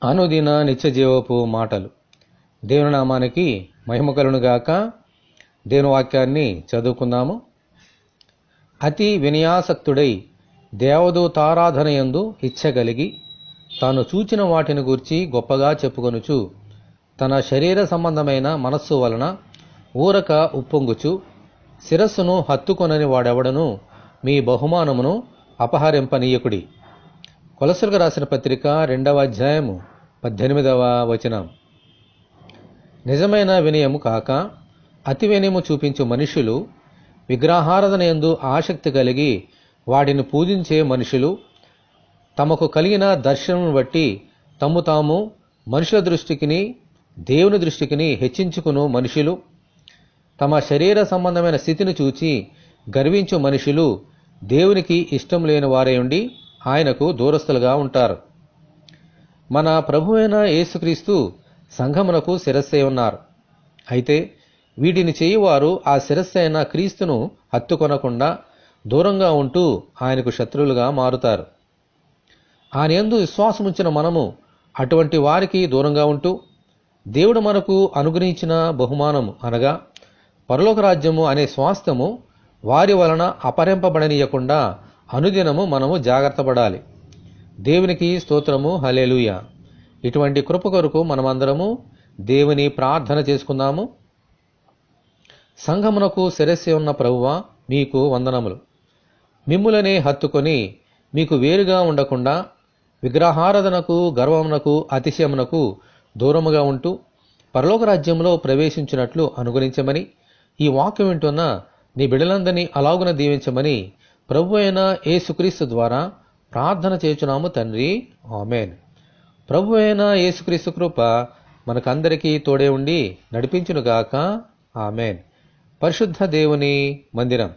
అనుదిన నిత్యజీవపు మాటలు. దేవుని నామానికి మహిమ కలుగునుగాక. దేవుని వాక్యాన్ని చదువుకుందాము. అతి వినయాసక్తుడై దేవదూతారాధనయందు ఇచ్చగలిగి తాను చూచిన వాటిని గూర్చి గొప్పగా చెప్పుకొనుచు తన శరీర సంబంధమైన మనస్సు వలన ఊరక ఉప్పొంగుచు శిరస్సును హత్తుకొనని వాడెవడను మీ బహుమానమును అపహరింపనీయకుడి. కొలసలకు రాసిన పత్రిక 2వ అధ్యాయము 18వ వచనం. నిజమైన వినయము కాక అతి వినయము చూపించు మనుషులు, విగ్రహారాధన యందు ఆసక్తి కలిగి వాటిని పూజించే మనుషులు, తమకు కలిగిన దర్శనమును బట్టి తమ్ము తాము మనుషుల దృష్టికిని దేవుని దృష్టికిని హెచ్చించుకును మనుషులు, తమ శరీర సంబంధమైన స్థితిని చూచి గర్వించు మనుషులు దేవునికి ఇష్టం లేని వారై ఉండి ఆయనకు దూరస్తులుగా ఉంటారు. మన ప్రభువైన యేసుక్రీస్తు సంఘమునకు శిరస్సై ఉన్నారు. అయితే వీటిని చేయువారు ఆ శిరస్సైన క్రీస్తును హత్తుకొనకుండా దూరంగా ఉంటూ ఆయనకు శత్రువులుగా మారుతారు. ఆయన యందు విశ్వాసముంచిన మనము అటువంటి వారికి దూరంగా ఉంటూ దేవుడు మనకు అనుగ్రహించిన బహుమానము అనగా పరలోక రాజ్యము అనే స్వాస్థ్యము వారి వలన అపహరింపబడనీయకుండా అనుదినము మనము జాగ్రత్త పడాలి. దేవునికి స్తోత్రము, హల్లెలూయా. ఇటువంటి కృప కొరకు మనమందరము దేవుని ప్రార్థన చేసుకుందాము. సంఘమునకు శిరస్సు ఉన్న ప్రభువా, మీకు వందనములు. మిమ్ములనే హత్తుకొని మీకు వేరుగా ఉండకుండా విగ్రహారాధనకు, గర్వమునకు, అతిశయమునకు దూరముగా ఉంటూ పరలోక రాజ్యంలో ప్రవేశించినట్లు అనుగ్రహించమని, ఈ వాక్యం వింటున్న నీ బిడ్డలందరినీ అలాగున దీవించమని ప్రభు అయిన యేసుక్రీస్తు ద్వారా ప్రార్థన చేయుచున్నాము తండ్రి, ఆమేన్. ప్రభు అయిన యేసుక్రీస్తు కృప మనకందరికీ తోడే ఉండి నడిపించునుగాక, ఆమేన్. పరిశుద్ధ దేవుని మందిరం.